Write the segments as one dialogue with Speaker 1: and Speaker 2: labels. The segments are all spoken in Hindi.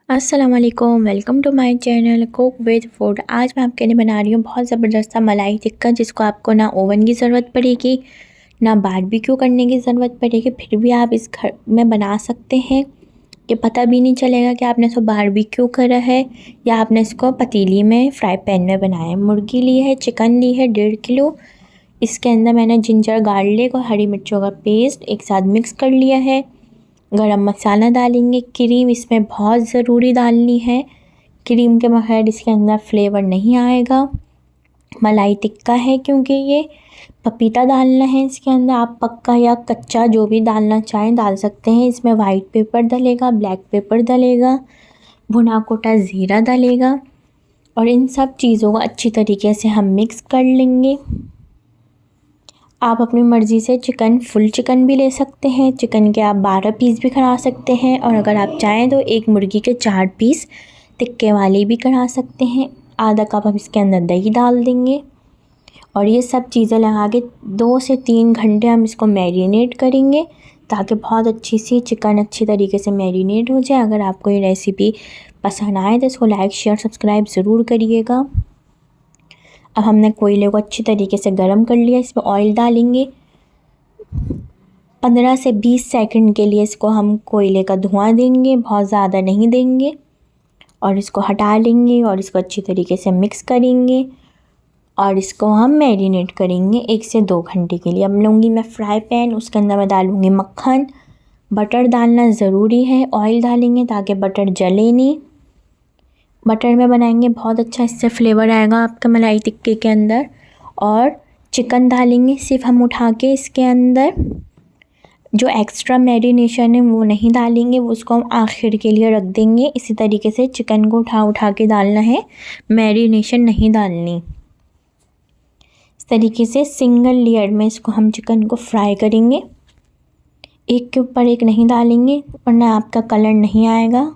Speaker 1: अस्सलाम वालेकुम, welcome to my channel cook with food. आज मैं आपके लिए बना रही हूँ बहुत ज़बरदस्त सा मलाई टिक्का, जिसको आपको ना ओवन की ज़रूरत पड़ेगी ना बारबेक्यू करने की ज़रूरत पड़ेगी। फिर भी आप इस घर में बना सकते हैं कि पता भी नहीं चलेगा कि आपने इसको बारबेक्यू करा है या आपने इसको पतीली में फ्राई पैन में बनाया है। मुर्गी ली है, चिकन ली है 1.5 किलो। इसके अंदर मैंने जिंजर गार्लिक और हरी मिर्चों का पेस्ट एक साथ मिक्स कर लिया है। गरम मसाला डालेंगे। क्रीम इसमें बहुत ज़रूरी डालनी है, क्रीम के बगैर इसके अंदर फ्लेवर नहीं आएगा। मलाई टिक्का है क्योंकि ये पपीता डालना है इसके अंदर। आप पक्का या कच्चा जो भी डालना चाहें डाल सकते हैं। इसमें वाइट पेपर डलेगा, ब्लैक पेपर डलेगा, भुना कोटा ज़ीरा डलेगा और इन सब चीज़ों को अच्छी तरीके से हम मिक्स कर लेंगे। आप अपनी मर्ज़ी से चिकन फुल चिकन भी ले सकते हैं। चिकन के आप 12 पीस भी करा सकते हैं और अगर आप चाहें तो एक मुर्गी के 4 पीस टिक्के वाले भी करा सकते हैं। आधा कप हम इसके अंदर दही डाल देंगे और ये सब चीज़ें लगा के 2 से 3 घंटे हम इसको मैरिनेट करेंगे ताकि बहुत अच्छी सी चिकन अच्छी तरीके से मैरिनेट हो जाए। अगर आपको ये रेसिपी पसंद आए तो इसको लाइक शेयर सब्सक्राइब ज़रूर करिएगा। अब हमने कोयले को अच्छी तरीके से गर्म कर लिया। इसमें ऑयल डालेंगे। 15 से 20 सेकंड के लिए इसको हम कोयले का धुआं देंगे, बहुत ज़्यादा नहीं देंगे और इसको हटा लेंगे और इसको अच्छी तरीके से मिक्स करेंगे और इसको हम मैरिनेट करेंगे 1 से 2 घंटे के लिए। अब लूँगी मैं फ्राई पैन, उसके अंदर मैं डालूँगी मक्खन। बटर डालना ज़रूरी है, ऑयल डालेंगे ताकि बटर जले नहीं। बटर में बनाएंगे बहुत अच्छा इससे फ्लेवर आएगा आपका मलाई टिक्के के अंदर। और चिकन डालेंगे सिर्फ हम उठा के, इसके अंदर जो एक्स्ट्रा मैरिनेशन है वो नहीं डालेंगे, वो उसको हम आखिर के लिए रख देंगे। इसी तरीके से चिकन को उठा के डालना है, मैरिनेशन नहीं डालनी। इस तरीके से सिंगल लेयर में इसको हम चिकन को फ्राई करेंगे, एक के ऊपर एक नहीं डालेंगे वरना आपका कलर नहीं आएगा।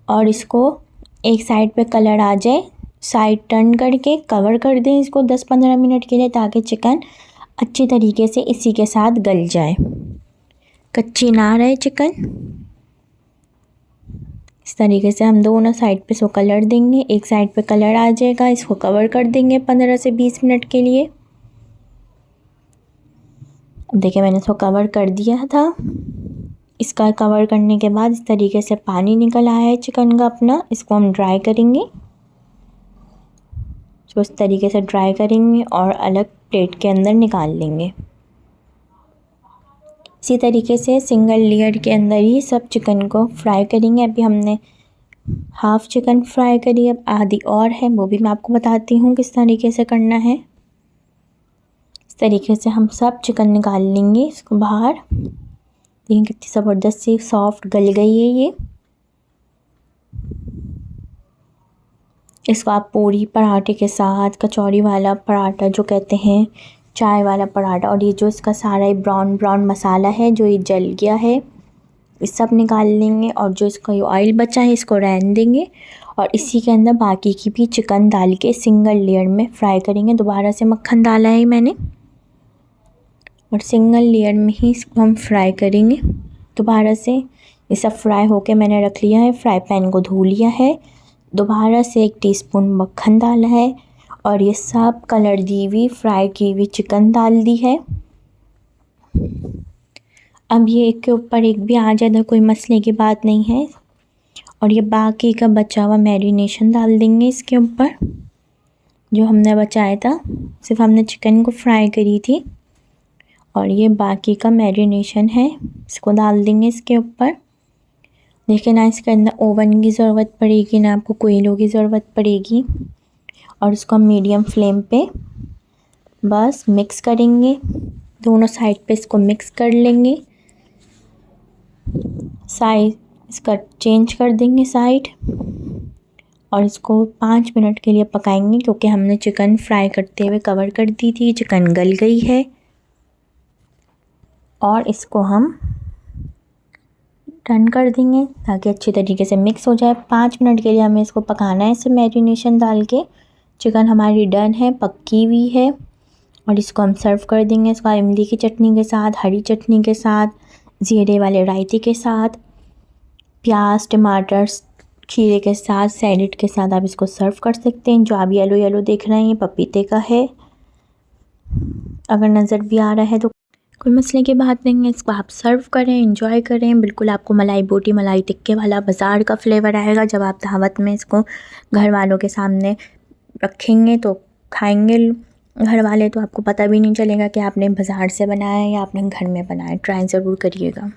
Speaker 1: और इसको एक साइड पे कलर आ जाए, साइड टर्न करके कवर कर दें इसको 10-15 मिनट के लिए ताकि चिकन अच्छी तरीके से इसी के साथ गल जाए, कच्ची ना रहे चिकन। इस तरीके से हम दोनों साइड पे इसको कलर देंगे। एक साइड पे कलर आ जाएगा, इसको कवर कर देंगे 15 से 20 मिनट के लिए। अब देखिए मैंने इसको कवर कर दिया था। इसका कवर करने के बाद इस तरीके से पानी निकल आया है चिकन का अपना। इसको हम ड्राई करेंगे, तो इस तरीके से ड्राई करेंगे और अलग प्लेट के अंदर निकाल लेंगे। इसी तरीके से सिंगल लेयर के अंदर ही सब चिकन को फ्राई करेंगे। अभी हमने हाफ़ चिकन फ्राई करी, अब आधी और है, वो भी मैं आपको बताती हूँ किस तरीके से करना है। इस तरीके से हम सब चिकन निकाल लेंगे इसको बाहर। देखिए कितनी ज़बरदस्त सी सॉफ्ट गल गई है ये। इसको आप पूरी पराठे के साथ, कचौड़ी वाला पराठा जो कहते हैं, चाय वाला पराठा, और ये जो इसका सारा ब्राउन ब्राउन मसाला है जो ये जल गया है, ये सब निकाल लेंगे और जो इसका ये ऑयल बचा है इसको रहने देंगे और इसी के अंदर बाकी की भी चिकन डाल के सिंगल लेयर में फ्राई करेंगे। दोबारा से मक्खन डाला है मैंने और सिंगल लेयर में ही इसको हम फ्राई करेंगे। दोबारा से ये सब फ्राई होके मैंने रख लिया है, फ्राई पैन को धो लिया है। दोबारा से 1 टीस्पून मक्खन डाला है और ये सब कलर दी हुई फ्राई की हुई चिकन डाल दी है। अब ये एक के ऊपर एक भी आ जाए तो कोई मसले की बात नहीं है। और ये बाकी का बचा हुआ मैरिनेशन डाल देंगे इसके ऊपर जो हमने बचाया था, सिर्फ हमने चिकन को फ्राई करी थी और ये बाकी का मैरिनेशन है, इसको डाल देंगे इसके ऊपर। देखिए ना, इसके अंदर ओवन की ज़रूरत पड़ेगी ना आपको कोयलों की ज़रूरत पड़ेगी। और इसको हम मीडियम फ्लेम पे बस मिक्स करेंगे, दोनों साइड पे इसको मिक्स कर लेंगे। साइड इसका चेंज कर देंगे साइड और इसको 5 मिनट के लिए पकाएंगे क्योंकि हमने चिकन फ्राई करते हुए कवर कर दी थी, चिकन गल गई है। और इसको हम टर्न कर देंगे ताकि अच्छी तरीके से मिक्स हो जाए। 5 मिनट के लिए हमें इसको पकाना है इसे मैरिनेशन डाल के। चिकन हमारी डन है, पक्की हुई है और इसको हम सर्व कर देंगे। इसको इमली की चटनी के साथ, हरी चटनी के साथ, ज़ीरे वाले रायते के साथ, प्याज टमाटर खीरे के साथ, सैलेड के साथ आप इसको सर्व कर सकते हैं। जो आप येलो येलो देख रहे हैं ये पपीते का है। अगर नज़र भी आ रहा है तो कोई मसले की बात नहीं है, इसको आप सर्व करें, एंजॉय करें। बिल्कुल आपको मलाई बोटी, मलाई टिक्के वाला बाज़ार का फ्लेवर आएगा जब आप दावत में इसको घर वालों के सामने रखेंगे तो खाएंगे घर वाले, तो आपको पता भी नहीं चलेगा कि आपने बाज़ार से बनाया है या आपने घर में बनाया है। ट्राई ज़रूर करिएगा।